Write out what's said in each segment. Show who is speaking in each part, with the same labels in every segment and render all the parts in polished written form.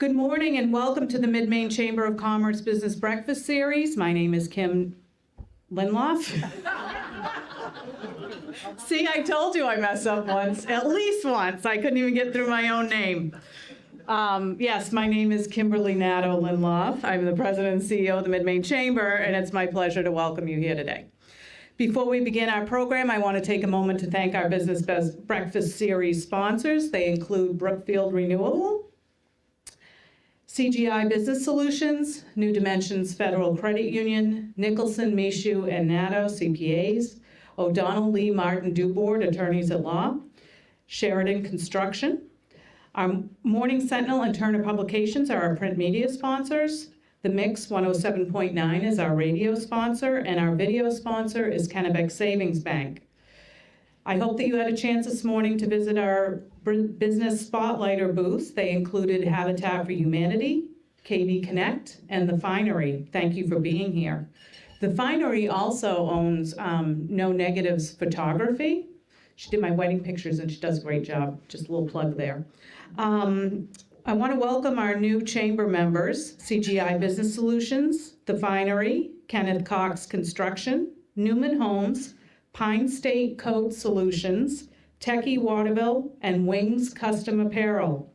Speaker 1: Good morning and welcome to the Mid-Maine Chamber of Commerce Business Breakfast Series. My name is Kim Linloff. See, I told you I messed up once, at least once. I couldn't even get through my own name. Yes, my name is Kimberly Nadeau Linloff. I'm the President and CEO of the Mid-Maine Chamber, and it's my pleasure to welcome you here today. Before we begin our program, I want to take a moment to thank our Business Breakfast Series sponsors. They include Brookfield Renewable, CGI Business Solutions, New Dimensions Federal Credit Union, Nicholson, Michaud, and Nadeau CPAs, O'Donnell, Lee, Martin, Dubourg, Attorneys at Law, Sheridan Construction. Our Morning Sentinel and Turner Publications are our print media sponsors. The Mix 107.9 is our radio sponsor, and our video sponsor is Kennebec Savings Bank. I hope that you had a chance this morning to visit our business spotlighter booths. They included Habitat for Humanity, KB Connect, and The Finery. Thank you for being here. The Finery also owns No Negatives Photography. She did my wedding pictures and she does a great job. Just a little plug there. I want to welcome our new chamber members, CGI Business Solutions, The Finery, Kenneth Cox Construction, Newman Homes, Pine State Code Solutions, Techie Waterville, and Wings Custom Apparel.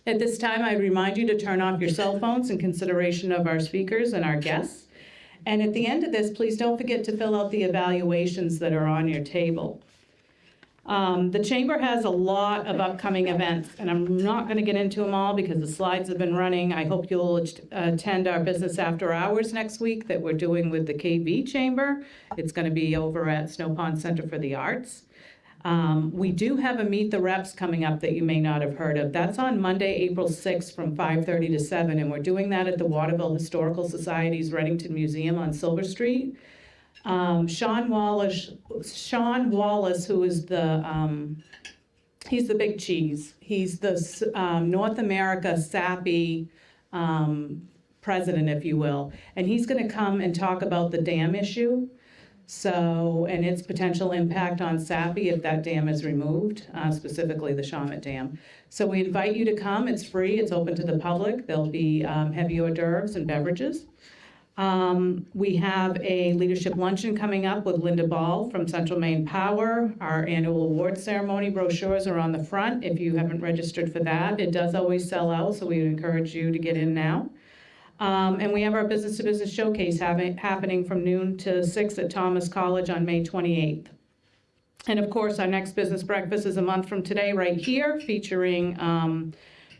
Speaker 1: At this time, I remind you to turn off your cell phones in consideration of our speakers and our guests. And at the end of this, please don't forget to fill out the evaluations that are on your table. The Chamber has a lot of upcoming events, and I'm not going to get into them all because the slides have been running. I hope you'll attend our Business After Hours next week that we're doing with the KV Chamber. It's going to be over at Snow Pond Center for the Arts. We do have a Meet the Reps coming up that you may not have heard of. That's on Monday, April 6th from 5:30 to 7, and we're doing that at the Waterville Historical Society's Reddington Museum on Silver Street. Sean Wallace, who is he's the big cheese. He's the North America SAPI president, if you will. And he's going to come and talk about the dam issue. And its potential impact on SAPI if that dam is removed, specifically the Shawmut Dam. So we invite you to come. It's free. It's open to the public. There'll be heavy hors d'oeuvres and beverages. We have a leadership luncheon coming up with Linda Ball from Central Maine Power. Our annual awards ceremony brochures are on the front if you haven't registered for that. It does always sell out, so we would encourage you to get in now. And we have our business-to-business showcase happening from noon to 6 at Thomas College on May 28th. And of course, our next business breakfast is a month from today right here, featuring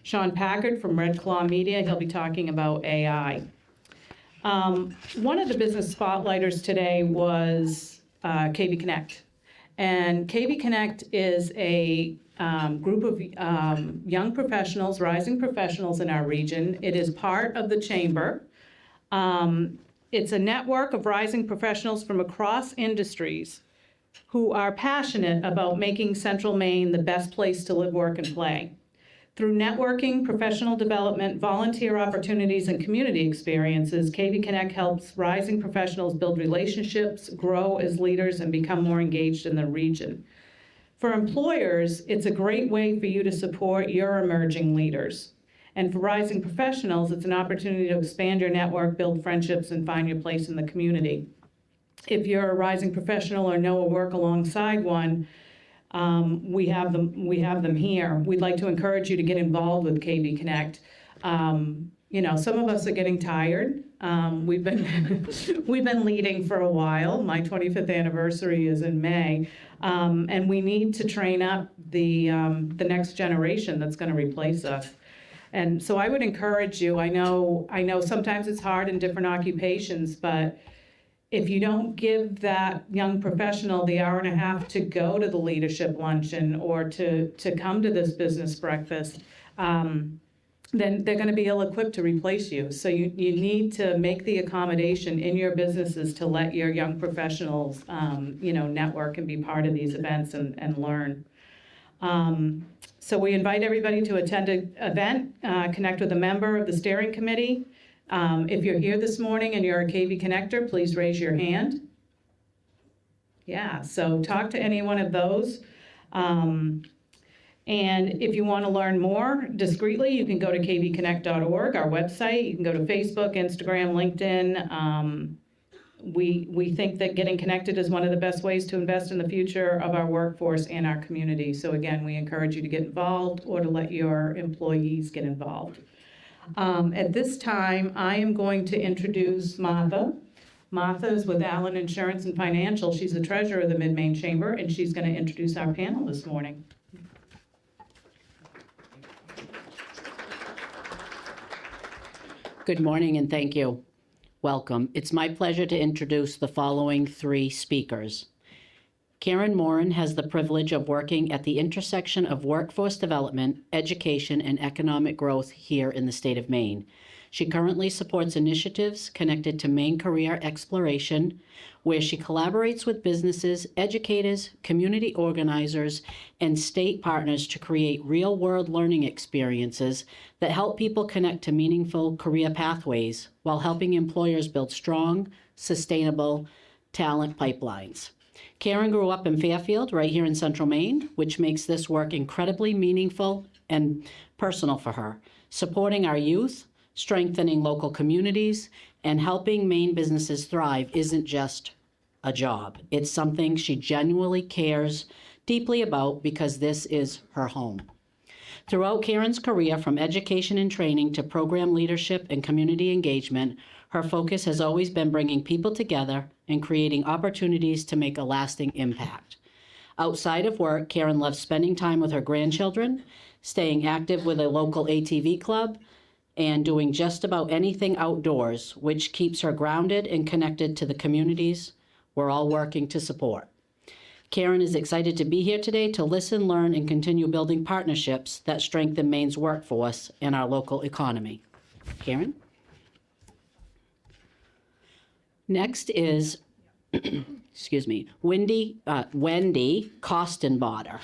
Speaker 1: Sean Packard from Red Claw Media. He'll be talking about AI. One of the business spotlighters today was KB Connect. And KB Connect is a group of young professionals, rising professionals in our region. It is part of the Chamber. It's a network of rising professionals from across industries who are passionate about making Central Maine the best place to live, work, and play. Through networking, professional development, volunteer opportunities, and community experiences, KB Connect helps rising professionals build relationships, grow as leaders, and become more engaged in the region. For employers, it's a great way for you to support your emerging leaders. And for rising professionals, it's an opportunity to expand your network, build friendships, and find your place in the community. If you're a rising professional or know or work alongside one, we have them here. We'd like to encourage you to get involved with KB Connect. Some of us are getting tired. We've been leading for a while. My 25th anniversary is in May, and we need to train up the next generation that's going to replace us. And so I would encourage you. I know sometimes it's hard in different occupations, but if you don't give that young professional the hour and a half to go to the leadership luncheon or to come to this business breakfast, then they're going to be ill-equipped to replace you. So you need to make the accommodation in your businesses to let your young professionals, network and be part of these events and learn. So we invite everybody to attend an event, connect with a member of the steering committee. If you're here this morning and you're a KB Connector, please raise your hand. Yeah, so talk to any one of those. And if you want to learn more discreetly, you can go to kvconnect.org, our website. You can go to Facebook, Instagram, LinkedIn. We think that getting connected is one of the best ways to invest in the future of our workforce and our community. So again, we encourage you to get involved or to let your employees get involved. At this time, I am going to introduce Martha. Martha is with Allen Insurance and Financial. She's the treasurer of the Mid-Maine Chamber, and she's going to introduce our panel this morning.
Speaker 2: Good morning and thank you. Welcome. It's my pleasure to introduce the following three speakers. Karen Morin has the privilege of working at the intersection of workforce development, education, and economic growth here in the state of Maine. She currently supports initiatives connected to Maine career exploration, where she collaborates with businesses, educators, community organizers, and state partners to create real-world learning experiences that help people connect to meaningful career pathways while helping employers build strong, sustainable talent pipelines. Karen grew up in Fairfield, right here in Central Maine, which makes this work incredibly meaningful and personal for her, supporting our youth, strengthening local communities, and helping Maine businesses thrive isn't just a job. It's something she genuinely cares deeply about because this is her home. Throughout Karen's career, from education and training to program leadership and community engagement, her focus has always been bringing people together and creating opportunities to make a lasting impact. Outside of work, Karen loves spending time with her grandchildren, staying active with a local ATV club, and doing just about anything outdoors, which keeps her grounded and connected to the communities we're all working to support. Karen is excited to be here today to listen, learn, and continue building partnerships that strengthen Maine's workforce and our local economy. Karen? Next is, Wendy Kostenbotter.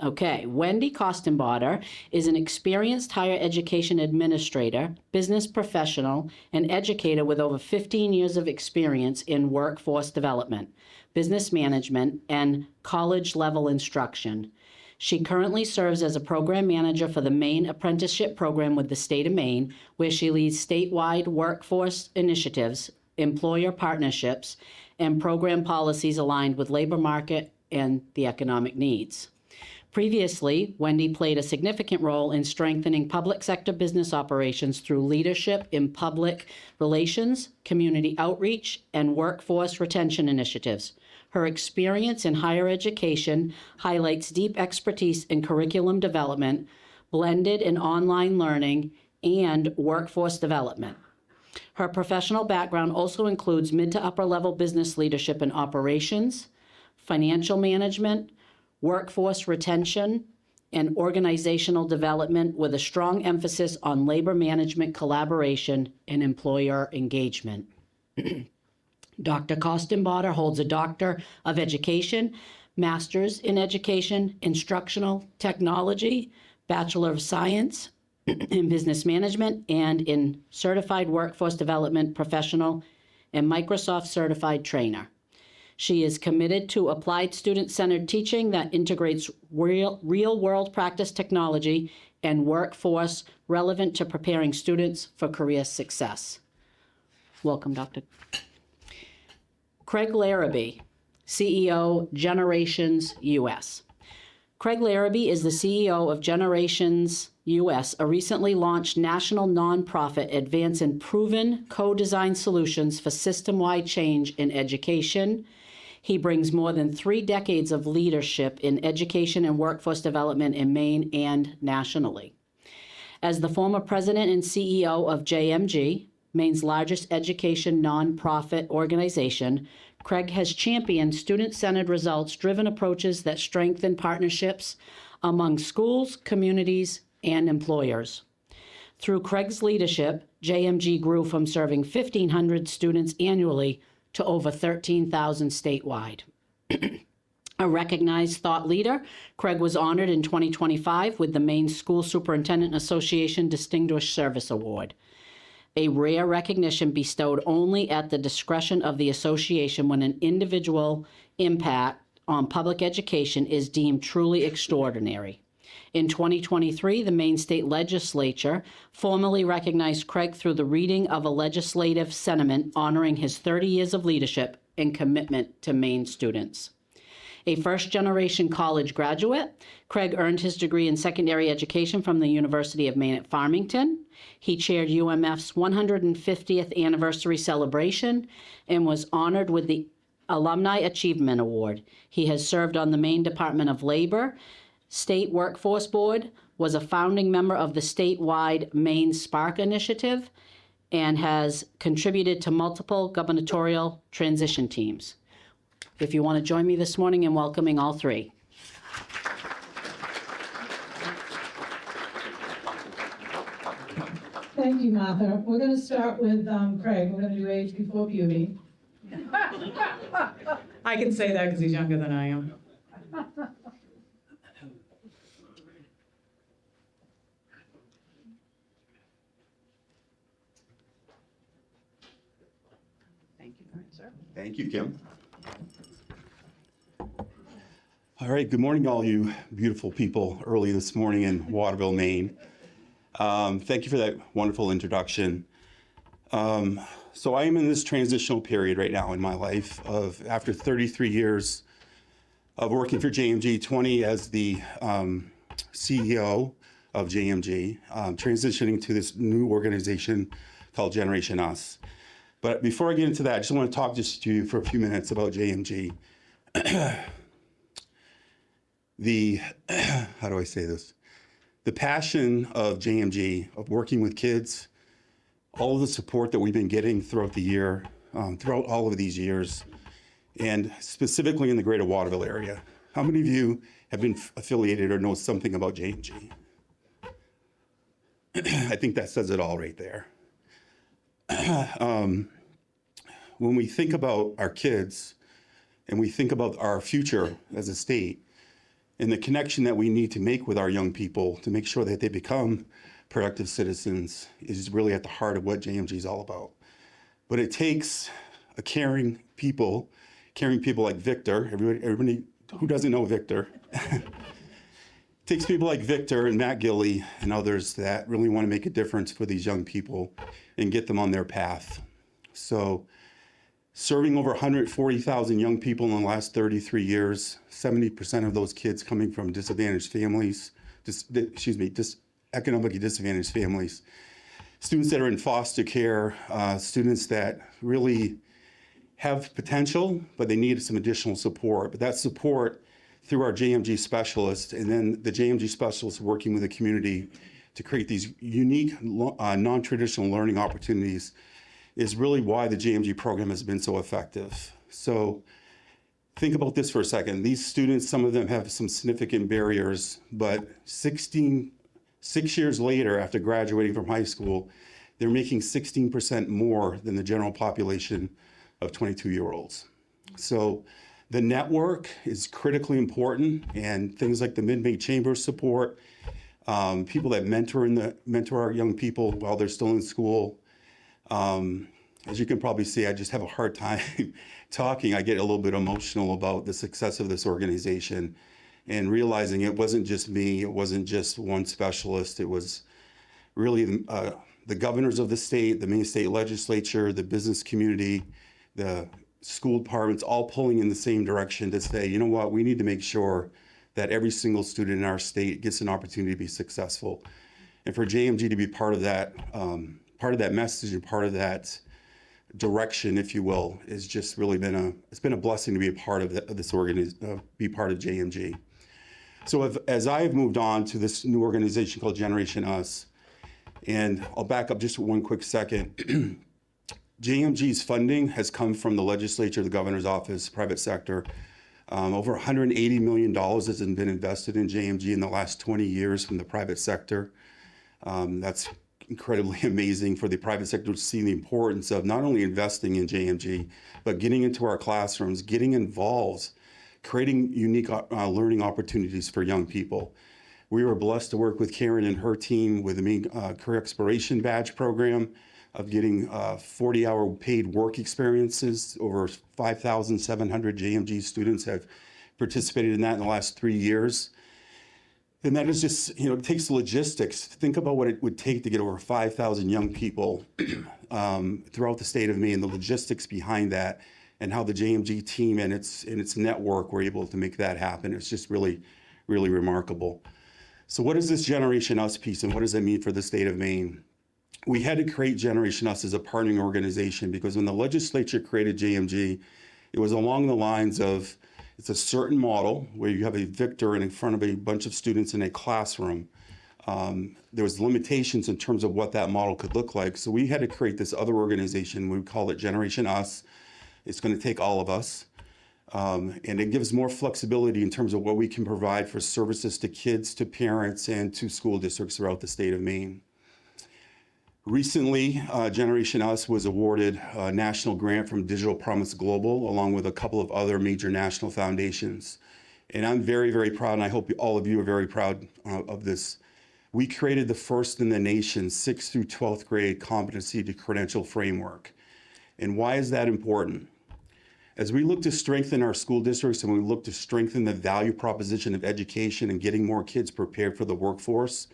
Speaker 2: Okay, Wendy Kostenbotter is an experienced higher education administrator, business professional, and educator with over 15 years of experience in workforce development, business management, and college-level instruction. She currently serves as a program manager for the Maine Apprenticeship Program with the state of Maine, where she leads statewide workforce initiatives, employer partnerships, and program policies aligned with labor market and the economic needs. Previously, Wendy played a significant role in strengthening public sector business operations through leadership in public relations, community outreach, and workforce retention initiatives. Her experience in higher education highlights deep expertise in curriculum development, blended and online learning, and workforce development. Her professional background also includes mid to upper level business leadership and operations, financial management, workforce retention, and organizational development with a strong emphasis on labor management collaboration and employer engagement. Dr. Kostenbotter holds a Doctor of Education, Master's in Education, Instructional Technology, Bachelor of Science in Business Management, and in Certified Workforce Development Professional and Microsoft Certified Trainer. She is committed to applied student-centered teaching that integrates real-world practice technology and workforce relevant to preparing students for career success. Welcome, Dr. Craig Larrabee, CEO, Generations US. Craig Larrabee is the CEO of Generations US, a recently launched national nonprofit advancing proven co-design solutions for system-wide change in education. He brings more than 3 decades of leadership in education and workforce development in Maine and nationally. As the former president and CEO of JMG, Maine's largest education nonprofit organization, Craig has championed student-centered results-driven approaches that strengthen partnerships among schools, communities, and employers. Through Craig's leadership, JMG grew from serving 1,500 students annually to over 13,000 statewide. A recognized thought leader, Craig was honored in 2025 with the Maine School Superintendent Association Distinguished Service Award, a rare recognition bestowed only at the discretion of the association when an individual impact on public education is deemed truly extraordinary. In 2023, the Maine State Legislature formally recognized Craig through the reading of a legislative sentiment honoring his 30 years of leadership and commitment to Maine students. A first-generation college graduate, Craig earned his degree in secondary education from the University of Maine at Farmington. He chaired UMF's 150th anniversary celebration and was honored with the Alumni Achievement Award. He has served on the Maine Department of Labor, State Workforce Board, was a founding member of the statewide Maine Spark Initiative, and has contributed to multiple gubernatorial transition teams. If you want to join me this morning in welcoming all three.
Speaker 1: Thank you, Martha. We're going to start with Craig. We're going to do age before beauty. I can say that because he's younger than I am. Thank you, sir.
Speaker 3: Thank you, Kim. All right, good morning, all you beautiful people early this morning in Waterville, Maine. Thank you for that wonderful introduction. So I am in this transitional period right now in my life of after 33 years of working for JMG, 20 as the CEO of JMG, transitioning to this new organization called Generation Us. But before I get into that, I just want to talk just to you for a few minutes about JMG. How do I say this? The passion of JMG, of working with kids, all of the support that we've been getting throughout the year, throughout all of these years, and specifically in the greater Waterville area. How many of you have been affiliated or know something about JMG? I think that says it all right there. When we think about our kids and we think about our future as a state and the connection that we need to make with our young people to make sure that they become productive citizens is really at the heart of what JMG is all about. But it takes a caring people like Victor, everybody who doesn't know Victor, it takes people like Victor and Matt Gilley and others that really want to make a difference for these young people and get them on their path. So serving over 140,000 young people in the last 33 years, 70% of those kids coming from disadvantaged families, economically disadvantaged families, students that are in foster care, students that really have potential, but they need some additional support. But that support through our JMG specialists, and then the JMG specialists working with the community to create these unique, non-traditional learning opportunities is really why the JMG program has been so effective. So think about this for a second. These students, some of them have some significant barriers, but 6 years later after graduating from high school, they're making 16% more than the general population of 22-year-olds. So the network is critically important, and things like the Mid-Maine Chamber support, people that mentor our young people while they're still in school. As you can probably see, I just have a hard time talking. I get a little bit emotional about the success of this organization and realizing it wasn't just me, it wasn't just one specialist, it was really the governors of the state, the Maine State Legislature, the business community, the school departments, all pulling in the same direction to say, you know what, we need to make sure that every single student in our state gets an opportunity to be successful. And for JMG to be part of that message and part of that direction, if you will, is just really it's been a blessing to be a part of this organization, be part of JMG. So as I have moved on to this new organization called Generation Us, and I'll back up just one quick second. JMG's funding has come from the legislature, the governor's office, private sector. Over $180 million has been invested in JMG in the last 20 years from the private sector. That's incredibly amazing for the private sector to see the importance of not only investing in JMG, but getting into our classrooms, getting involved, creating unique learning opportunities for young people. We were blessed to work with Karen and her team with the Maine Career Exploration Badge program of getting 40-hour paid work experiences. Over 5,700 JMG students have participated in that in the last 3 years. And that is just, it takes logistics. Think about what it would take to get over 5,000 young people throughout the state of Maine, the logistics behind that, and how the JMG team and its network were able to make that happen. It's just really, really remarkable. So what is this Generation Us piece, and what does that mean for the state of Maine? We had to create Generation Us as a partnering organization because when the legislature created JMG, it was along the lines of, it's a certain model where you have a victor in front of a bunch of students in a classroom. There was limitations in terms of what that model could look like. So we had to create this other organization. We call it Generation Us. It's going to take all of us. And it gives more flexibility in terms of what we can provide for services to kids, to parents, and to school districts throughout the state of Maine. Recently, Generation Us was awarded a national grant from Digital Promise Global, along with a couple of other major national foundations. And I'm very, very proud, and I hope all of you are very proud of this. We created the first in the nation 6th through 12th grade competency to credential framework. And why is that important? As we look to strengthen our school districts and we look to strengthen the value proposition of education and getting more kids prepared for the workforce,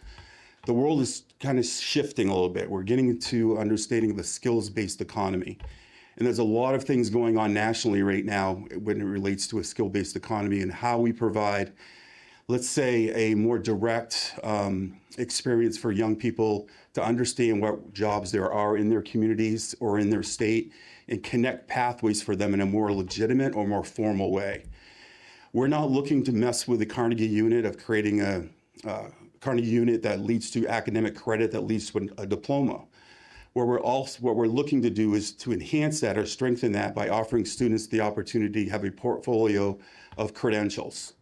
Speaker 3: the world is kind of shifting a little bit. We're getting into understanding the skills-based economy. And there's a lot of things going on nationally right now when it relates to a skill-based economy and how we provide, let's say, a more direct experience for young people to understand what jobs there are in their communities or in their state and connect pathways for them in a more legitimate or more formal way. We're not looking to mess with the Carnegie unit of creating a Carnegie unit that leads to academic credit that leads to a diploma. What we're looking to do is to enhance that or strengthen that by offering students the opportunity to have a portfolio of credentials.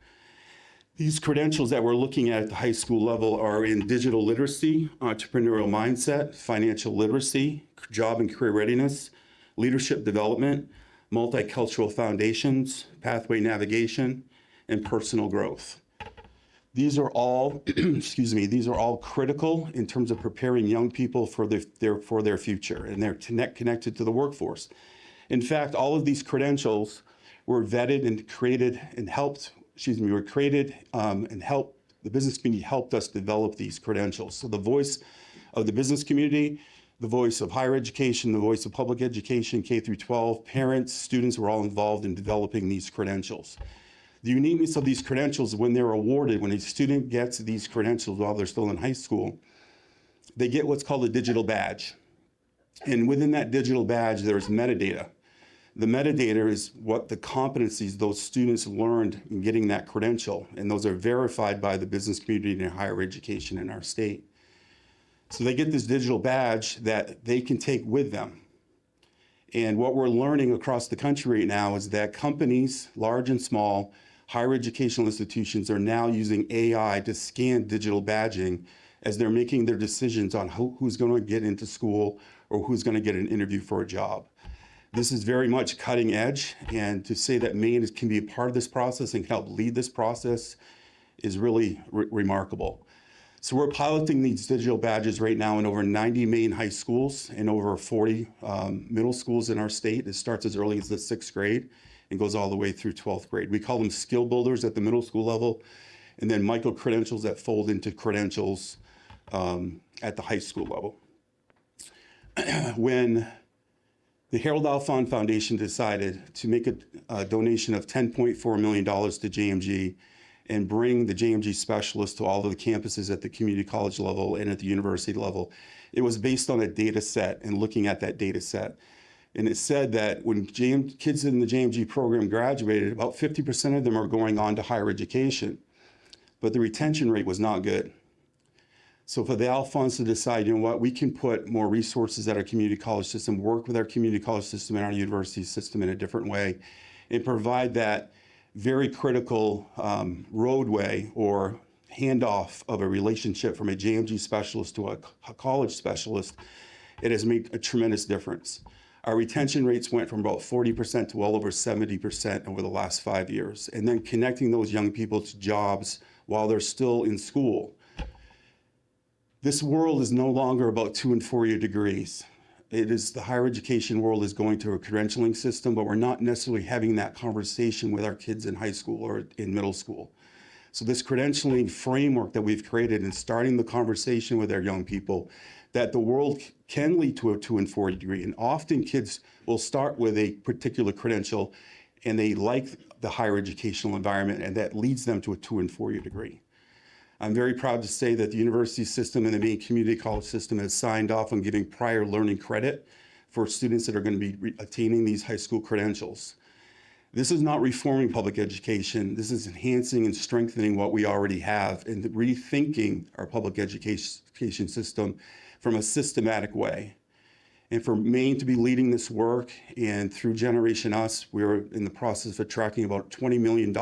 Speaker 3: These credentials that we're looking at the high school level are in digital literacy, entrepreneurial mindset, financial literacy, job and career readiness, leadership development, multicultural foundations, pathway navigation, and personal growth. These are all, these are all critical in terms of preparing young people for their future, and they're connected to the workforce. In fact, all of these credentials were vetted and created and helped, the business community helped us develop these credentials. So the voice of the business community, the voice of higher education, the voice of public education, K through 12, parents, students were all involved in developing these credentials. The uniqueness of these credentials, when they're awarded, when a student gets these credentials while they're still in high school, they get what's called a digital badge. And within that digital badge, there's metadata. The metadata is what the competencies those students learned in getting that credential, and those are verified by the business community and higher education in our state. So they get this digital badge that they can take with them. And what we're learning across the country right now is that companies, large and small, higher educational institutions are now using AI to scan digital badging as they're making their decisions on who's going to get into school or who's going to get an interview for a job. This is very much cutting edge, and to say that Maine can be a part of this process and can help lead this process is really remarkable. So we're piloting these digital badges right now in over 90 Maine high schools and over 40 middle schools in our state. It starts as early as the 6th grade and goes all the way through 12th grade. We call them skill builders at the middle school level, and then micro-credentials that fold into credentials at the high school level. When the Harold Alfond Foundation decided to make a donation of $10.4 million to JMG and bring the JMG specialists to all of the campuses at the community college level and at the university level, it was based on a data set and looking at that data set. And it said that when kids in the JMG program graduated, about 50% of them are going on to higher education, but the retention rate was not good. So for the Alphons to decide, you know what, we can put more resources at our community college system, work with our community college system and our university system in a different way, and provide that very critical roadway or handoff of a relationship from a JMG specialist to a college specialist, it has made a tremendous difference. Our retention rates went from about 40% to well over 70% over the last 5 years. And then connecting those young people to jobs while they're still in school. This world is no longer about 2- and 4-year degrees. It is, the higher education world is going to a credentialing system, but we're not necessarily having that conversation with our kids in high school or in middle school. So this credentialing framework that we've created and starting the conversation with our young people, that the world can lead to a 2 and 4 degree. And often kids will start with a particular credential and they like the higher educational environment, and that leads them to a 2 and 4 year degree. I'm very proud to say that the university system and the Maine Community College system has signed off on giving prior learning credit for students that are going to be attaining these high school credentials. This is not reforming public education. This is enhancing and strengthening what we already have and rethinking our public education system from a systematic way. And for Maine to be leading this work, and through Generation Us, we're in the process of attracting about $20 million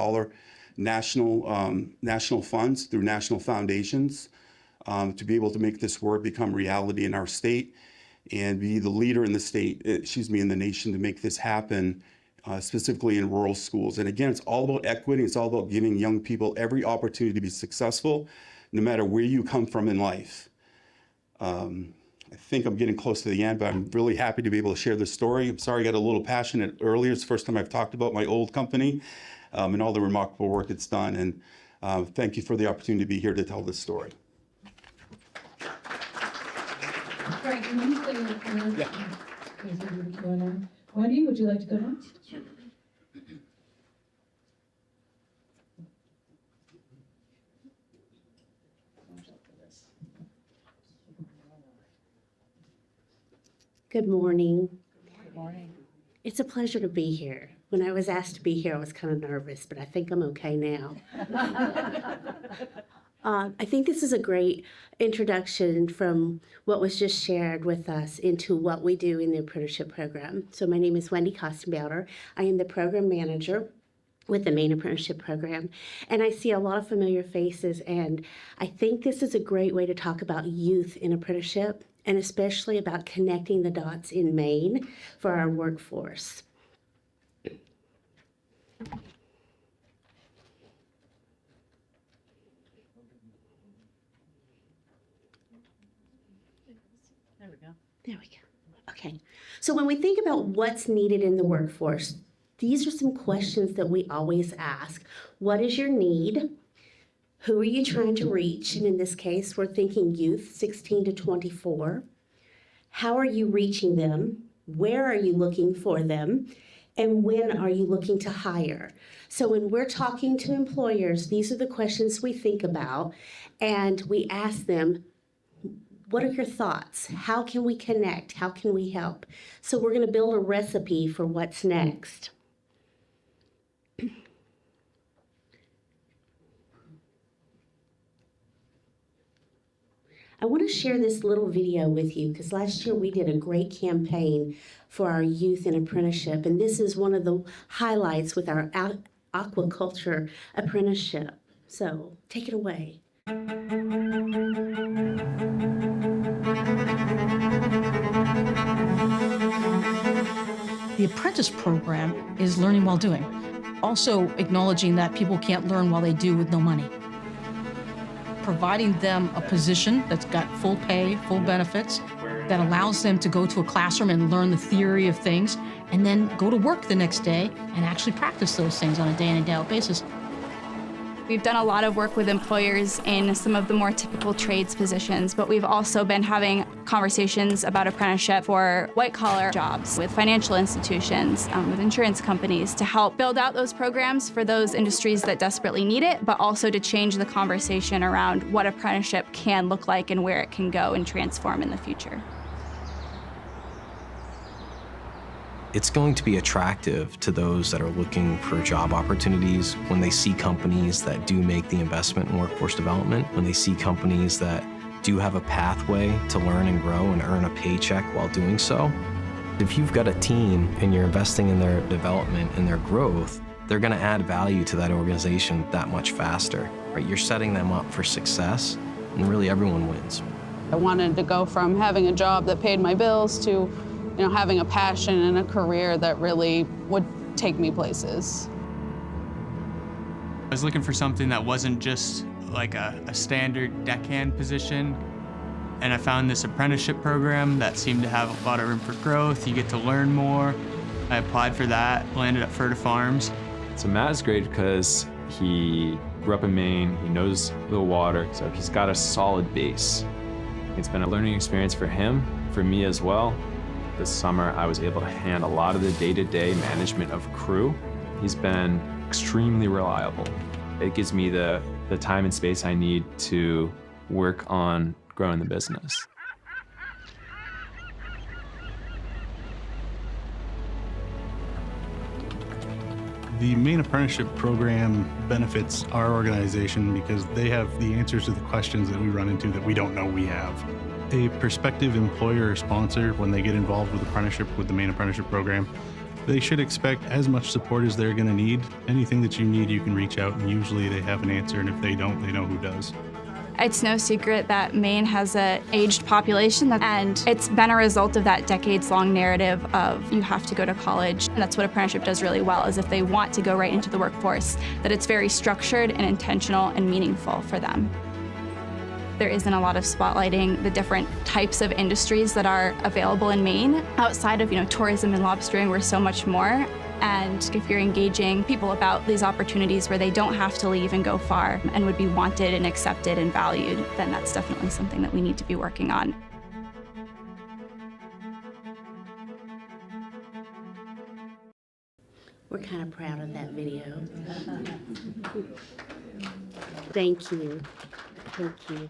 Speaker 3: national funds through national foundations to be able to make this work become reality in our state and be the leader in the state, in the nation to make this happen, specifically in rural schools. And again, it's all about equity. It's all about giving young people every opportunity to be successful, no matter where you come from in life. I think I'm getting close to the end, but I'm really happy to be able to share this story. I'm sorry I got a little passionate earlier. It's the first time I've talked about my old company and all the remarkable work it's done. And thank you for the opportunity to be here to tell this story.
Speaker 4: Frank, can you say your comment? Yeah. Wendy, would you like to go next? Sure.
Speaker 5: Good morning.
Speaker 4: Good morning.
Speaker 5: It's a pleasure to be here. When I was asked to be here, I was kind of nervous, but I think I'm okay now. I think this is a great introduction from what was just shared with us into what we do in the apprenticeship program. So my name is Wendy Kostenbauer. I am the program manager with the Maine Apprenticeship Program, and I see a lot of familiar faces, and I think this is a great way to talk about youth in apprenticeship, and especially about connecting the dots in Maine for our workforce.
Speaker 4: There we go.
Speaker 5: There we go. Okay. So when we think about what's needed in the workforce, these are some questions that we always ask. What is your need? Who are you trying to reach? And in this case, we're thinking youth, 16 to 24. How are you reaching them? Where are you looking for them? And when are you looking to hire? So when we're talking to employers, these are the questions we think about, and we ask them, what are your thoughts? How can we connect? How can we help? So we're going to build a recipe for what's next. I want to share this little video with you because last year we did a great campaign for our youth in apprenticeship, and this is one of the highlights with our aquaculture apprenticeship. So take it away.
Speaker 6: The apprentice program is learning while doing. Also acknowledging that people can't learn while they do with no money. Providing them a position that's got full pay, full benefits, that allows them to go to a classroom and learn the theory of things, and then go to work the next day and actually practice those things on a day-in and day-out basis.
Speaker 7: We've done a lot of work with employers in some of the more typical trades positions, but we've also been having conversations about apprenticeship for white-collar jobs with financial institutions, with insurance companies, to help build out those programs for those industries that desperately need it, but also to change the conversation around what apprenticeship can look like and where it can go and transform in the future.
Speaker 8: It's going to be attractive to those that are looking for job opportunities when they see companies that do make the investment in workforce development, when they see companies that do have a pathway to learn and grow and earn a paycheck while doing so. If you've got a team and you're investing in their development and their growth, they're going to add value to that organization that much faster. Right? You're setting them up for success, and really everyone wins.
Speaker 9: I wanted to go from having a job that paid my bills to having a passion and a career that really would take me places.
Speaker 10: I was looking for something that wasn't just like a standard deckhand position, and I found this apprenticeship program that seemed to have a lot of room for growth. You get to learn more. I applied for that, landed at Ferta Farms.
Speaker 11: So Matt is great because he grew up in Maine, he knows the water, so he's got a solid base. It's been a learning experience for him, for me as well. This summer, I was able to hand a lot of the day-to-day management of crew. He's been extremely reliable. It gives me the time and space I need to work on growing the business.
Speaker 12: The Maine Apprenticeship Program benefits our organization because they have the answers to the questions that we run into that we don't know we have. A prospective employer or sponsor, when they get involved with apprenticeship with the Maine Apprenticeship Program, they should expect as much support as they're going to need. Anything that you need, you can reach out, and usually they have an answer, and if they don't, they know who does.
Speaker 7: It's no secret that Maine has an aged population, and it's been a result of that decades-long narrative of you have to go to college. And that's what apprenticeship does really well, is if they want to go right into the workforce, that it's very structured and intentional and meaningful for them. There isn't a lot of spotlighting the different types of industries that are available in Maine. Outside of, tourism and lobstering, we're so much more. And if you're engaging people about these opportunities where they don't have to leave and go far and would be wanted and accepted and valued, then that's definitely something that we need to be working on.
Speaker 5: We're kind of proud of that video. Thank you. Thank you.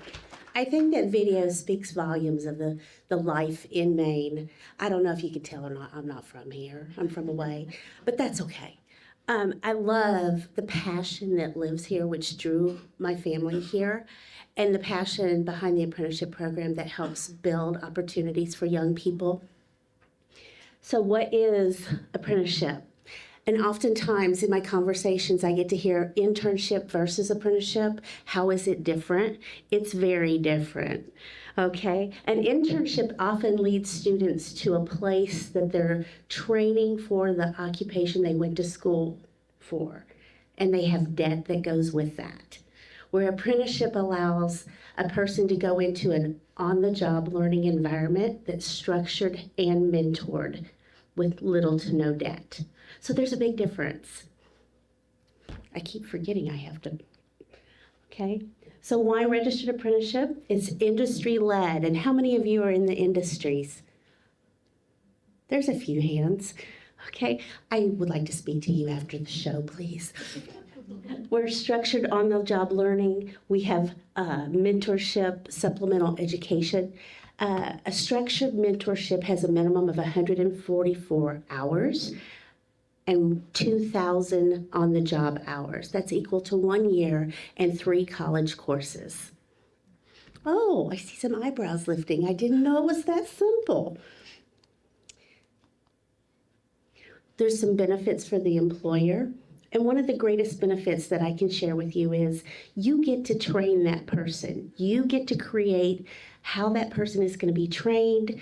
Speaker 5: I think that video speaks volumes of the life in Maine. I don't know if you can tell or not, I'm not from here. I'm from away, but that's okay. I love the passion that lives here, which drew my family here, and the passion behind the apprenticeship program that helps build opportunities for young people. So what is apprenticeship? And oftentimes in my conversations, I get to hear internship versus apprenticeship. How is it different? It's very different, okay? An internship often leads students to a place that they're training for the occupation they went to school for, and they have debt that goes with that. Where apprenticeship allows a person to go into an on-the-job learning environment that's structured and mentored with little to no debt. So there's a big difference. I keep forgetting I have to, okay? So why registered apprenticeship? It's industry-led, and how many of you are in the industries? There's a few hands, okay? I would like to speak to you after the show, please. We're structured on-the-job learning. We have mentorship, supplemental education. A structured mentorship has a minimum of 144 hours and 2,000 on-the-job hours. That's equal to 1 year and 3 college courses. Oh, I see some eyebrows lifting. I didn't know it was that simple. There's some benefits for the employer. And one of the greatest benefits that I can share with you is you get to train that person. You get to create how that person is going to be trained.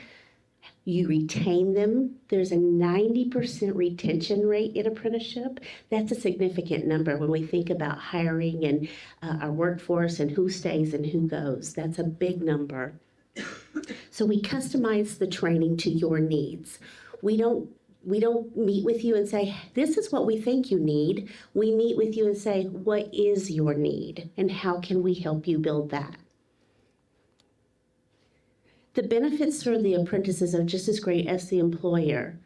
Speaker 5: You retain them. There's a 90% retention rate in apprenticeship. That's a significant number when we think about hiring and our workforce and who stays and who goes. That's a big number. So we customize the training to your needs. We don't meet with you and say, this is what we think you need. We meet with you and say, what is your need and how can we help you build that? The benefits for the apprentices are just as great as the employer.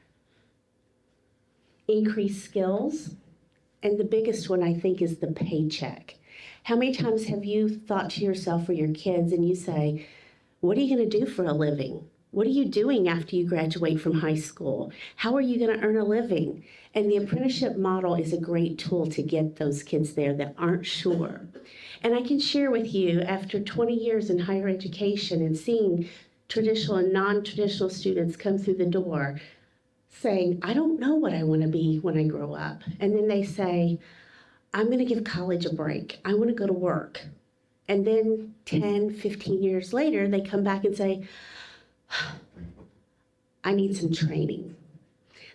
Speaker 5: Increased skills, and the biggest one I think is the paycheck. How many times have you thought to yourself or your kids and you say, what are you going to do for a living? What are you doing after you graduate from high school? How are you going to earn a living? And the apprenticeship model is a great tool to get those kids there that aren't sure. And I can share with you, after 20 years in higher education and seeing traditional and non-traditional students come through the door saying, I don't know what I want to be when I grow up. And then they say, I'm going to give college a break. I want to go to work. And then 10, 15 years later, they come back and say, I need some training.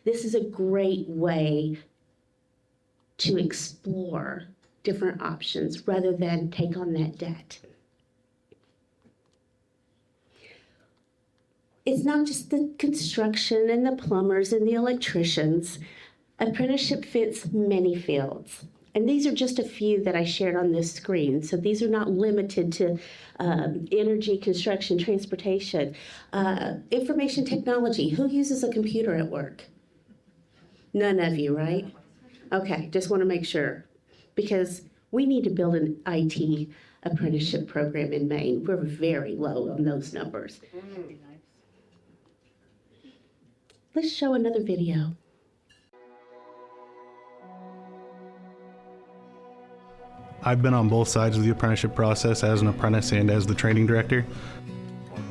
Speaker 5: This is a great way to explore different options rather than take on that debt. It's not just the construction and the plumbers and the electricians. Apprenticeship fits many fields. And these are just a few that I shared on this screen. So these are not limited to energy, construction, transportation, information technology. Who uses a computer at work? None of you, right? Okay, just want to make sure, because we need to build an IT apprenticeship program in Maine. We're very low on those numbers. Let's show another video.
Speaker 12: I've been on both sides of the apprenticeship process as an apprentice and as the training director.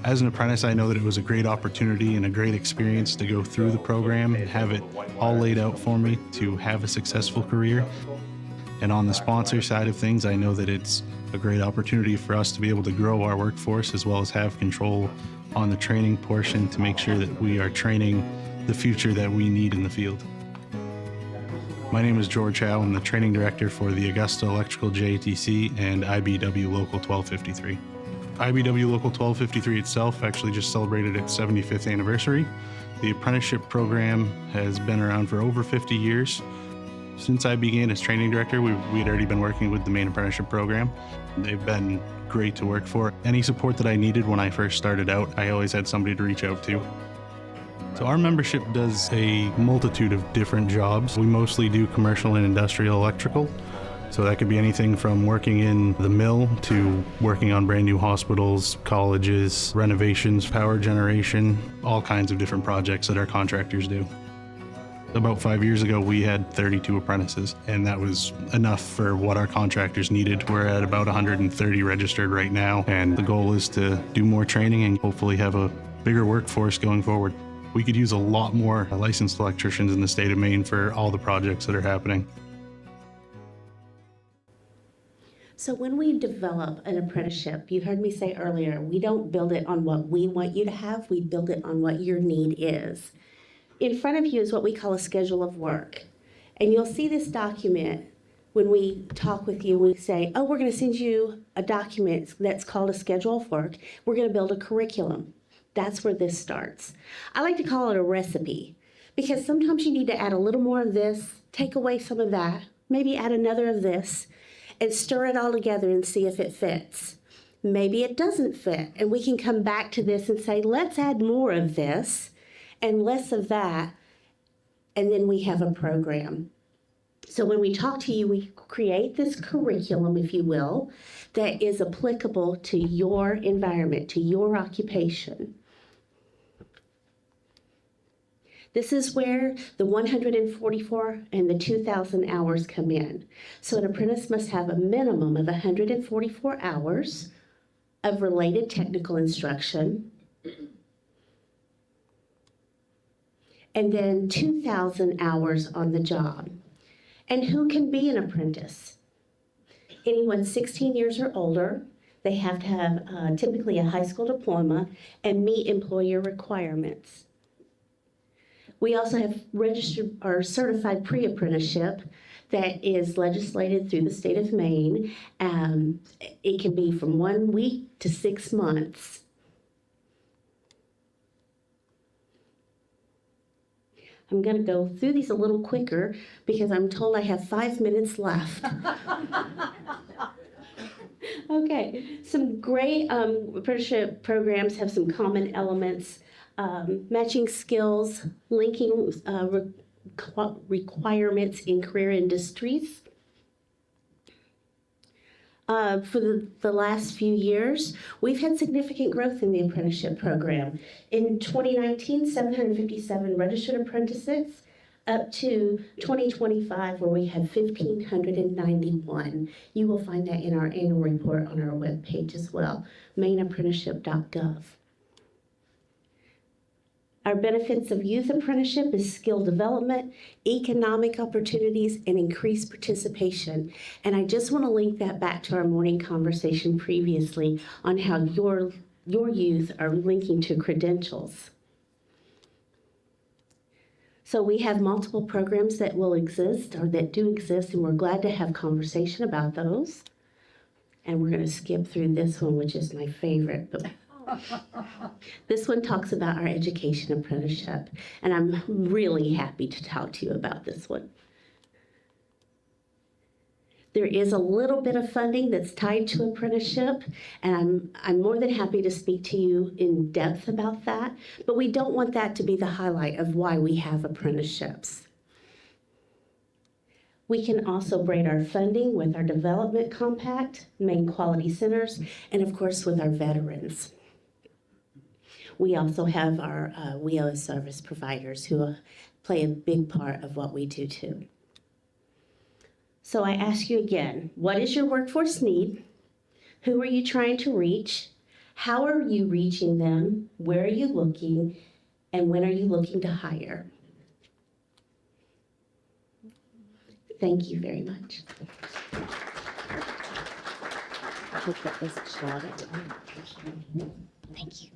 Speaker 12: As an apprentice, I know that it was a great opportunity and a great experience to go through the program and have it all laid out for me to have a successful career. And on the sponsor side of things, I know that it's a great opportunity for us to be able to grow our workforce as well as have control on the training portion to make sure that we are training the future that we need in the field. My name is George Howe. I'm the training director for the Augusta Electrical JTC and IBW Local 1253. IBW Local 1253 itself actually just celebrated its 75th anniversary. The apprenticeship program has been around for over 50 years. Since I began as training director, we had already been working with the Maine Apprenticeship Program. They've been great to work for. Any support that I needed when I first started out, I always had somebody to reach out to. So our membership does a multitude of different jobs. We mostly do commercial and industrial electrical. So that could be anything from working in the mill to working on brand new hospitals, colleges, renovations, power generation, all kinds of different projects that our contractors do. About 5 years ago, we had 32 apprentices, and that was enough for what our contractors needed. We're at about 130 registered right now, and the goal is to do more training and hopefully have a bigger workforce going forward. We could use a lot more licensed electricians in the state of Maine for all the projects that are happening.
Speaker 5: So when we develop an apprenticeship, you heard me say earlier, we don't build it on what we want you to have, we build it on what your need is. In front of you is what we call a schedule of work. And you'll see this document when we talk with you. We say, oh, we're going to send you a document that's called a schedule of work. We're going to build a curriculum. That's where this starts. I like to call it a recipe, because sometimes you need to add a little more of this, take away some of that, maybe add another of this, and stir it all together and see if it fits. Maybe it doesn't fit, and we can come back to this and say, let's add more of this and less of that, and then we have a program. So when we talk to you, we create this curriculum, if you will, that is applicable to your environment, to your occupation. This is where the 144 and the 2,000 hours come in. So an apprentice must have a minimum of 144 hours of related technical instruction, and then 2,000 hours on the job. And who can be an apprentice? Anyone 16 years or older. They have to have typically a high school diploma and meet employer requirements. We also have registered or certified pre-apprenticeship that is legislated through the state of Maine. It can be from 1 week to 6 months. I'm going to go through these a little quicker because I'm told I have 5 minutes left. Okay, some great apprenticeship programs have some common elements. Matching skills, linking requirements in career industries. For the last few years, we've had significant growth in the apprenticeship program. In 2019, 757 registered apprentices, up to 2025, where we had 1,591. You will find that in our annual report on our webpage as well, maineapprenticeship.gov. Our benefits of youth apprenticeship is skill development, economic opportunities, and increased participation. And I just want to link that back to our morning conversation previously on how your youth are linking to credentials. So we have multiple programs that will exist or that do exist, and we're glad to have conversation about those. And we're going to skip through this one, which is my favorite. But this one talks about our education apprenticeship, and I'm really happy to talk to you about this one. There is a little bit of funding that's tied to apprenticeship, and I'm more than happy to speak to you in depth about that, but we don't want that to be the highlight of why we have apprenticeships. We can also braid our funding with our development compact, Maine Quality Centers, and of course with our veterans. We also have our WEO service providers who play a big part of what we do too. So I ask you again, what is your workforce need? Who are you trying to reach? How are you reaching them? Where are you looking? And when are you looking to hire? Thank you very much. Thank you.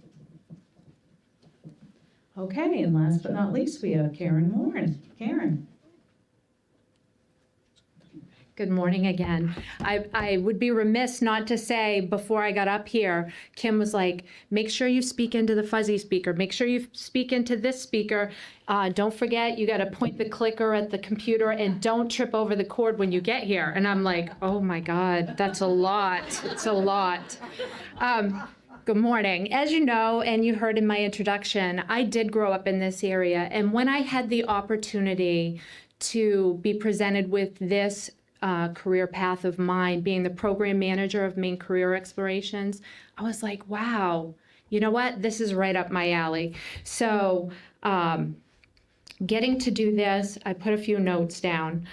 Speaker 1: Okay, and last but not least, we have Karen Warren. Karen.
Speaker 13: Good morning again. I would be remiss not to say before I got up here, Kim was like, make sure you speak into the fuzzy speaker. Make sure you speak into this speaker. Don't forget, you got to point the clicker at the computer and don't trip over the cord when you get here. And I'm like, oh my God, that's a lot. It's a lot. Good morning. As you know, and you heard in my introduction, I did grow up in this area. And when I had the opportunity to be presented with this career path of mine, being the program manager of Maine Career Explorations, I was like, wow, you know what? This is right up my alley. So getting to do this, I put a few notes down.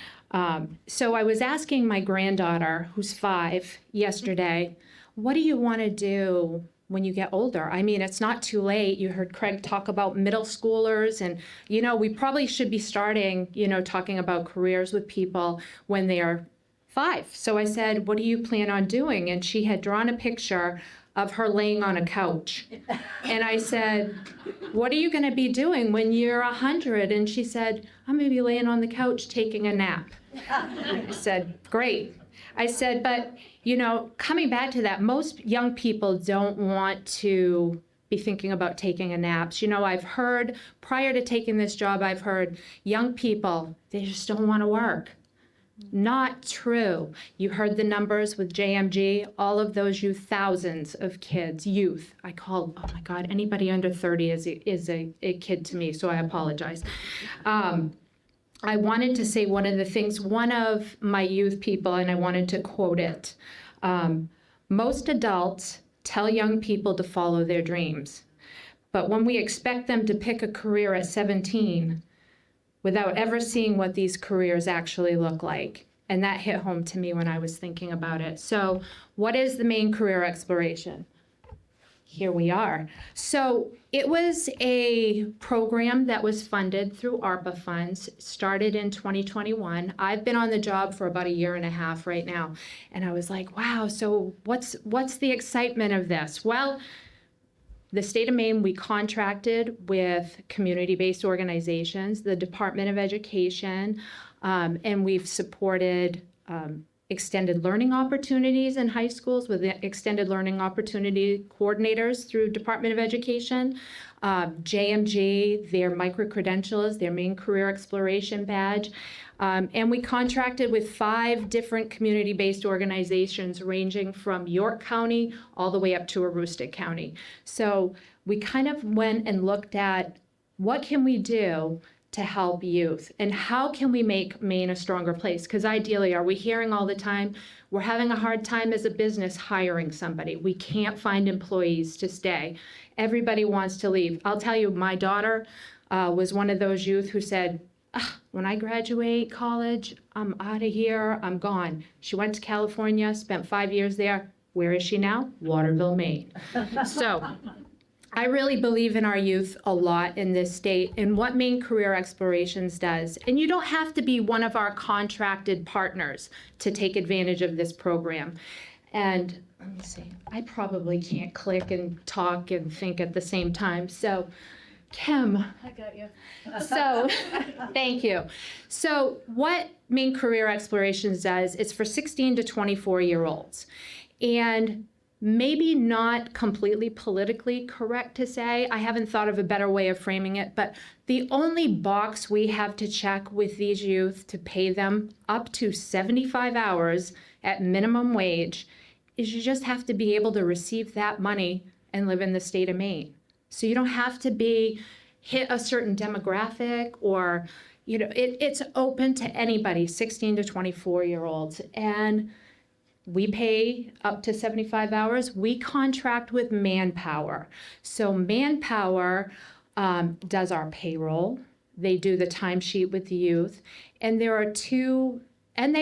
Speaker 13: So I was asking my granddaughter, who's 5, yesterday, what do you want to do when you get older? I mean, it's not too late. You heard Craig talk about middle schoolers, and, you know, we probably should be starting, you know, talking about careers with people when they are 5. So I said, what do you plan on doing? And she had drawn a picture of her laying on a couch. And I said, what are you going to be doing when you're 100? And she said, I'm going to be laying on the couch taking a nap. I said, great. I said, but, you know, coming back to that, most young people don't want to be thinking about taking a nap. You know, I've heard, prior to taking this job, I've heard young people, they just don't want to work. Not true. You heard the numbers with JMG, all of those youth, thousands of kids, youth. I call, oh my God, anybody under 30 is a kid to me, so I apologize. I wanted to say one of the things, one of my youth people, and I wanted to quote it, most adults tell young people to follow their dreams. But when we expect them to pick a career at 17 without ever seeing what these careers actually look like, and that hit home to me when I was thinking about it. So what is the Maine Career Exploration? Here we are. So it was a program that was funded through ARPA funds, started in 2021. I've been on the job for about 1.5 years right now. And I was like, wow, so what's the excitement of this? Well, the state of Maine, we contracted with community-based organizations, the Department of Education, and we've supported extended learning opportunities in high schools with extended learning opportunity coordinators through Department of Education, JMG, their micro-credentials, their Maine Career Exploration badge. And we contracted with 5 different community-based organizations ranging from York County all the way up to Aroostook County. So we kind of went and looked at what can we do to help youth and how can we make Maine a stronger place? Because ideally, are we hearing all the time, we're having a hard time as a business hiring somebody. We can't find employees to stay. Everybody wants to leave. I'll tell you, my daughter was one of those youth who said, when I graduate college, I'm out of here, I'm gone. She went to California, spent 5 years there. Where is she now? Waterville, Maine. So I really believe in our youth a lot in this state and what Maine Career Explorations does. And you don't have to be one of our contracted partners to take advantage of this program. And let me see, I probably can't click and talk and think at the same time. So Kim.
Speaker 4: I got you.
Speaker 13: So, thank you. So what Maine Career Explorations does is for 16 to 24-year-olds. And maybe not completely politically correct to say, I haven't thought of a better way of framing it, but the only box we have to check with these youth to pay them up to 75 hours at minimum wage is you just have to be able to receive that money and live in the state of Maine. So you don't have to hit a certain demographic or, it's open to anybody, 16 to 24-year-olds. And we pay up to 75 hours. We contract with Manpower. So Manpower does our payroll. They do the timesheet with the youth. And there are two, and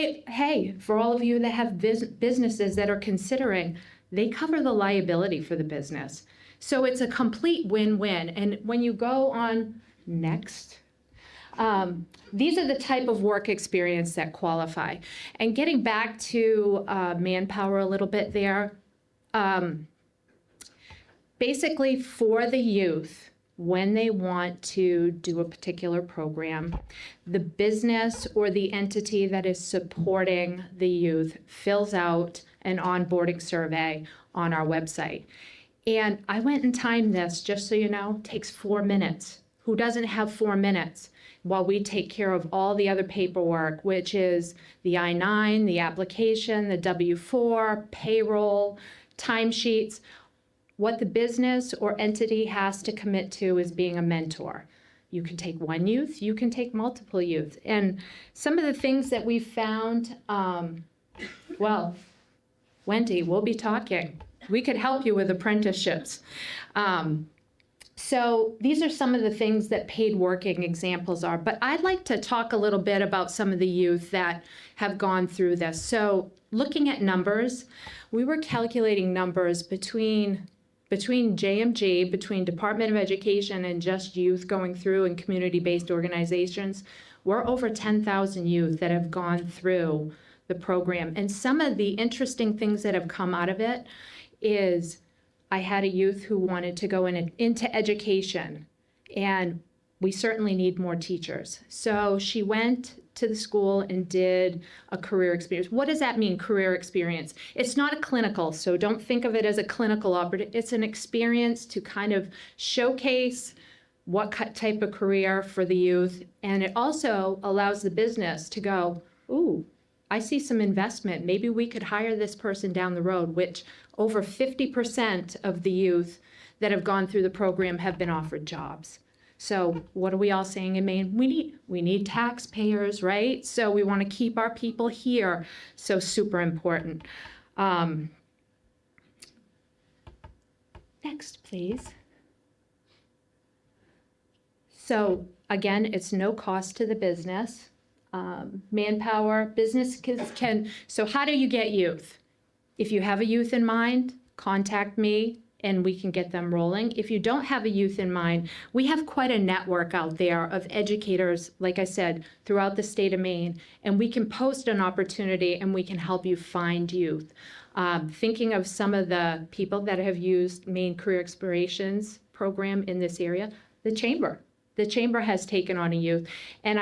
Speaker 13: for all of you that have businesses that are considering, they cover the liability for the business. So it's a complete win-win. And when you go on next, these are the type of work experience that qualify. And getting back to Manpower a little bit there, basically for the youth, when they want to do a particular program, the business or the entity that is supporting the youth fills out an onboarding survey on our website. And I went and timed this, just so you know, takes 4 minutes. Who doesn't have 4 minutes? While we take care of all the other paperwork, which is the I-9, the application, the W-4, payroll, timesheets. What the business or entity has to commit to is being a mentor. You can take one youth, you can take multiple youth. And some of the things that we found, Wendy, we'll be talking. We could help you with apprenticeships. So these are some of the things that paid working examples are, but I'd like to talk a little bit about some of the youth that have gone through this. So looking at numbers, we were calculating numbers between JMG, between Department of Education and just youth going through and community-based organizations. We're over 10,000 youth that have gone through the program. And some of the interesting things that have come out of it is I had a youth who wanted to go into education, and we certainly need more teachers. So she went to the school and did a career experience. What does that mean, career experience? It's not a clinical, so don't think of it as a clinical operative. It's an experience to kind of showcase what type of career for the youth, and it also allows the business to go, ooh, I see some investment. Maybe we could hire this person down the road, which over 50% of the youth that have gone through the program have been offered jobs. So what are we all saying in Maine? We need taxpayers, right? So we want to keep our people here. So super important. Next, please. So again, it's no cost to the business. Manpower, business can, so how do you get youth? If you have a youth in mind, contact me and we can get them rolling. If you don't have a youth in mind, we have quite a network out there of educators, like I said, throughout the state of Maine, and we can post an opportunity and we can help you find youth. Thinking of some of the people that have used Maine Career Explorations program in this area, the Chamber. The Chamber has taken on a youth, and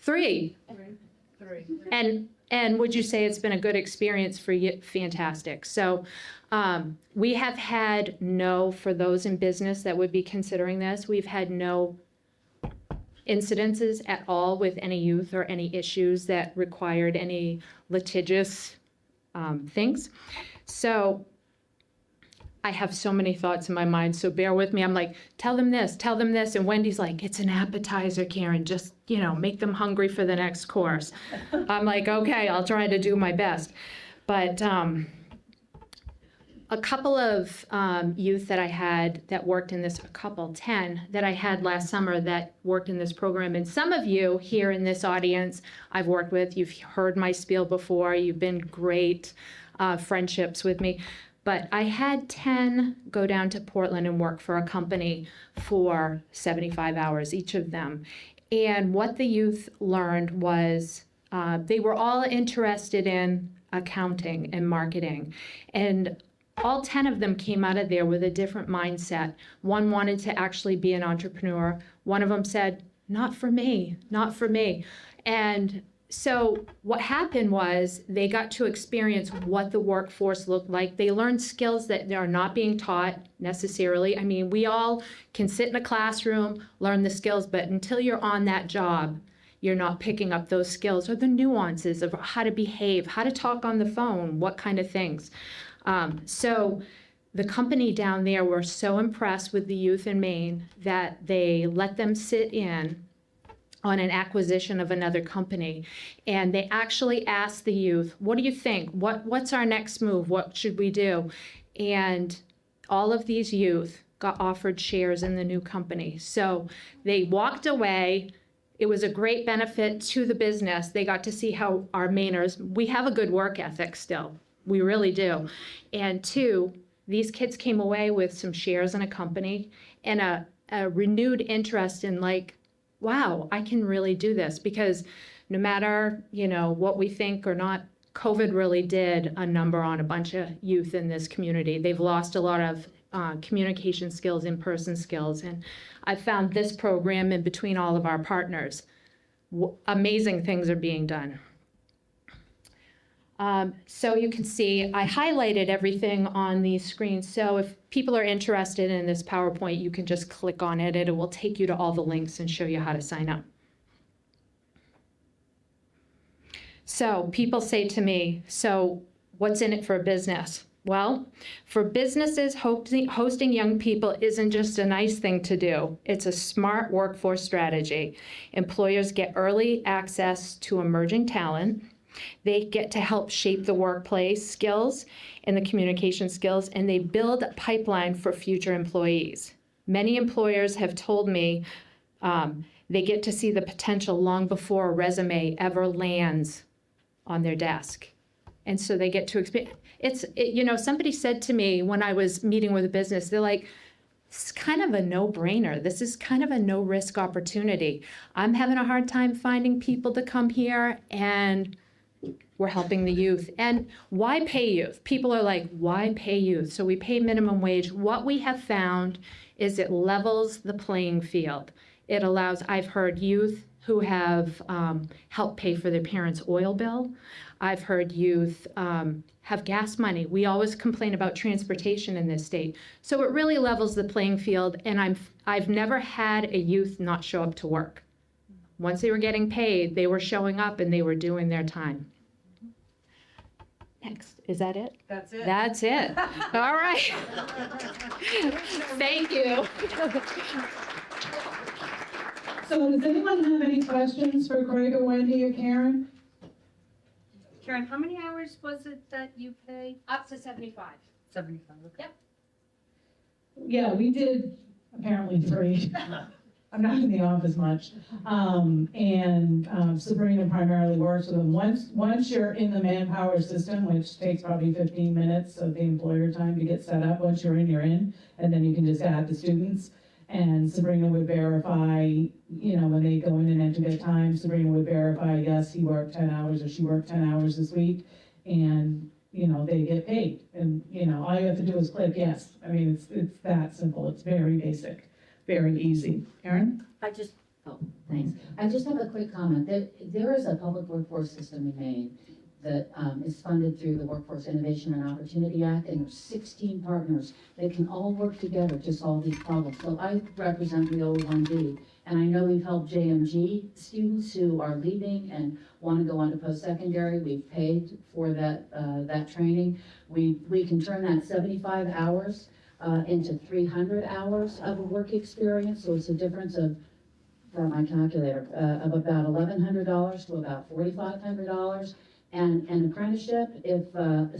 Speaker 13: Three. And would you say it's been a good experience for you? Fantastic. So we have had for those in business that would be considering this, we've had no incidences at all with any youth or any issues that required any litigious things. So I have so many thoughts in my mind, so bear with me. I'm like, tell them this, and Wendy's like, it's an appetizer, Karen, just, make them hungry for the next course. I'm like, okay, I'll try to do my best. But a couple of youth that I had that worked in this, 10 that I had last summer that worked in this program, and some of you here in this audience I've worked with, you've heard my spiel before, you've been great friendships with me. But I had 10 go down to Portland and work for a company for 75 hours, each of them. And what the youth learned was they were all interested in accounting and marketing. And all 10 of them came out of there with a different mindset. One wanted to actually be an entrepreneur. One of them said, not for me, not for me. And So what happened was they got to experience what the workforce looked like. They learned skills that are not being taught necessarily. I mean, we all can sit in a classroom, learn the skills, but until you're on that job, you're not picking up those skills or the nuances of how to behave, how to talk on the phone, what kind of things. So the company down there were so impressed with the youth in Maine that they let them sit in on an acquisition of another company. And they actually asked the youth, what do you think? What's our next move? What should we do? And all of these youth got offered shares in the new company. So they walked away. It was a great benefit to the business. They got to see how our Mainers, we have a good work ethic still. We really do. And two, these kids came away with some shares in a company and a renewed interest in like, wow, I can really do this, because no matter, what we think or not, COVID really did a number on a bunch of youth in this community. They've lost a lot of communication skills, in-person skills, and I found this program in between all of our partners. Amazing things are being done. So you can see I highlighted everything on the screen. So if people are interested in this PowerPoint, you can just click on it. It will take you to all the links and show you how to sign up. So people say to me, so what's in it for a business? Well, for businesses, hosting young people isn't just a nice thing to do. It's a smart workforce strategy. Employers get early access to emerging talent. They get to help shape the workplace skills and the communication skills, and they build a pipeline for future employees. Many employers have told me they get to see the potential long before a resume ever lands on their desk. And so they get to experience. Somebody said to me when I was meeting with a business, they're like, this is kind of a no-brainer. This is kind of a no-risk opportunity. I'm having a hard time finding people to come here, and we're helping the youth. And why pay youth? People are like, why pay youth? So we pay minimum wage. What we have found is it levels the playing field. It allows, I've heard youth who have helped pay for their parents' oil bill. I've heard youth have gas money. We always complain about transportation in this state. So it really levels the playing field, and I've never had a youth not show up to work. Once they were getting paid, they were showing up and they were doing their time. Next, is that it?
Speaker 1: That's it.
Speaker 13: That's it. All right. Thank you.
Speaker 4: So does anyone have any questions for Greg or Wendy or Karen?
Speaker 14: Karen, how many hours was it that you pay?
Speaker 13: Up to 75.
Speaker 14: 75, okay.
Speaker 13: Yep.
Speaker 4: Yeah, we did apparently 3. I'm not in the office much. Sabrina primarily works with them. Once you're in the manpower system, which takes probably 15 minutes of the employer time to get set up, once you're in, and then you can just add the students. And Sabrina would verify, when they go in and enter their time, Sabrina would verify, yes, he worked 10 hours or she worked 10 hours this week. And, they get paid. And, all you have to do is click yes. I mean, it's that simple. It's very basic, very easy. Erin?
Speaker 14: Thanks. I just have a quick comment. There is a public workforce system in Maine that is funded through the Workforce Innovation and Opportunity Act, and there's 16 partners that can all work together to solve these problems. So I represent the old 1D, and I know we've helped JMG students who are leaving and want to go on to post-secondary. We've paid for that training. We can turn that 75 hours into 300 hours of a work experience, so it's a difference of, for my calculator, of about $1,100 to about $4,500. And an apprenticeship, if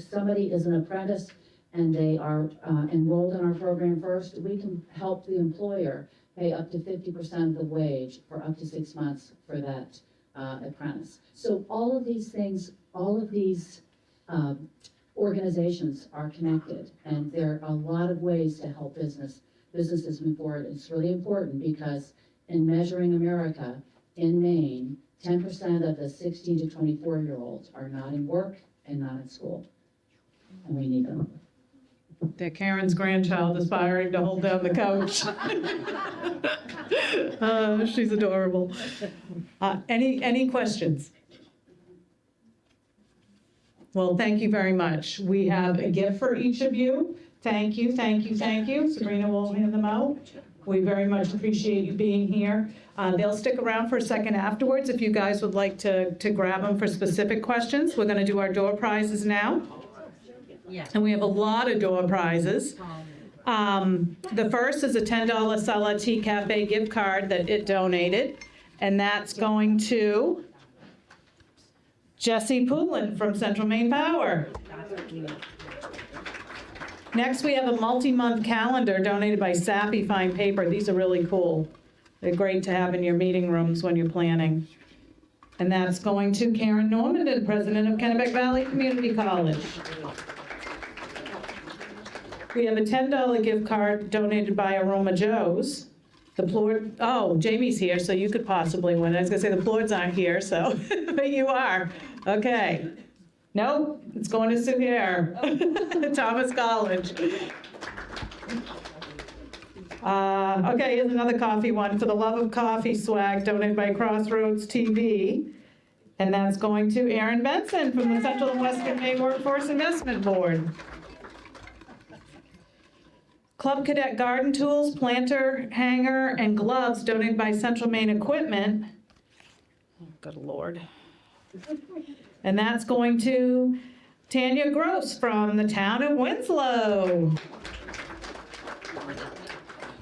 Speaker 14: somebody is an apprentice and they are enrolled in our program first, we can help the employer pay up to 50% of the wage for up to 6 months for that apprentice. So all of these things, all of these organizations are connected, and there are a lot of ways to help businesses move forward. It's really important because in Measuring America in Maine, 10% of the 16 to 24-year-olds are not in work and not in school, and we need them.
Speaker 1: They're Karen's grandchild aspiring to hold down the couch. She's adorable. Any questions? Well, thank you very much. We have a gift for each of you. Thank you, thank you, thank you. Sabrina will hand them out. We very much appreciate you being here. They'll stick around for a second afterwards if you guys would like to grab them for specific questions. We're going to do our door prizes now. And we have a lot of door prizes. The first is a $10 Sala Tea Cafe gift card that it donated, and that's going to Jesse Poulin from Central Maine Power. Next, we have a multi-month calendar donated by Sappy Fine Paper. These are really cool. They're great to have in your meeting rooms when you're planning. And that's going to Karen Normandin, president of Kennebec Valley Community College. We have a $10 gift card donated by Aroma Joe's. The Plord, oh, Jamie's here, so you could possibly win. I was gonna say the Plords aren't here, so, but you are. Okay. Nope, it's going to Superior, Thomas College. Okay, here's another coffee one. For the Love of Coffee swag donated by Crossroads TV. And that's going to Aaron Benson from the Central and Western Maine Workforce Investment Board. Club Cadet garden tools, planter, hanger, and gloves donated by Central Maine Equipment. Oh, good Lord. And that's going to Tanya Gross from the town of Winslow.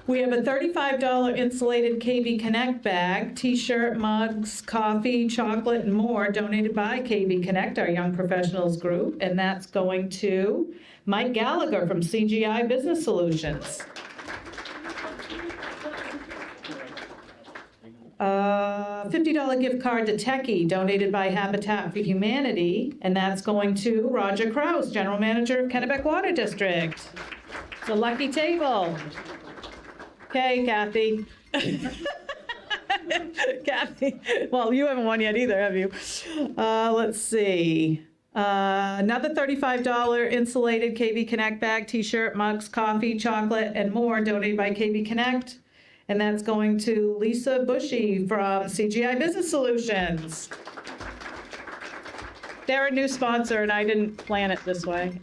Speaker 1: We have a $35 insulated KB Connect bag, t-shirt, mugs, coffee, chocolate, and more donated by KB Connect, our young professionals group. And that's going to Mike Gallagher from CGI Business Solutions. $50 gift card to Techie donated by Habitat for Humanity, and that's going to Roger Kraus, General Manager of Kennebec Water District. It's a lucky table. Okay, Kathy. Kathy, well, you haven't won yet either, have you? Let's see. Another $35 insulated KB Connect bag, t-shirt, mugs, coffee, chocolate, and more donated by KB Connect. And that's going to Lisa Bushy from CGI Business Solutions. They're a new sponsor, and I didn't plan it this way.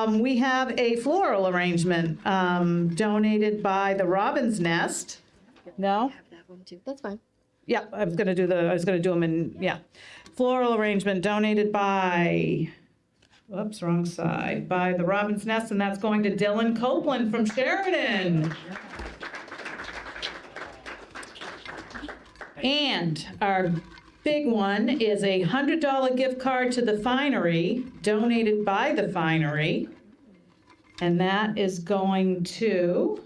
Speaker 1: We have a floral arrangement donated by the Robin's Nest. No?
Speaker 5: I have that one too. That's fine.
Speaker 1: Yeah, I was gonna do them in, yeah. Floral arrangement donated by, whoops, wrong side, by the Robin's Nest, and that's going to Dylan Copeland from Sheridan. And our big one is a $100 gift card to the Finery, donated by the Finery. And that is going to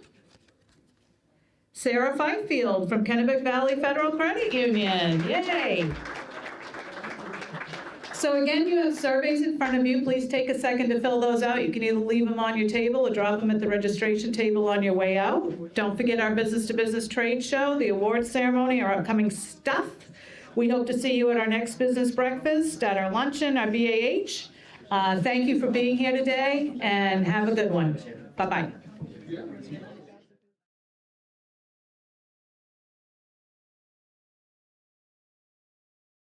Speaker 1: Sarah Fifield from Kennebec Valley Federal Credit Union. Yay! So again, you have surveys in front of you. Please take a second to fill those out. You can either leave them on your table or drop them at the registration table on your way out. Don't forget our business-to-business trade show, the awards ceremony, our upcoming stuff. We hope to see you at our next business breakfast, at our luncheon, our BAH. Thank you for being here today, and have a good one. Bye-bye.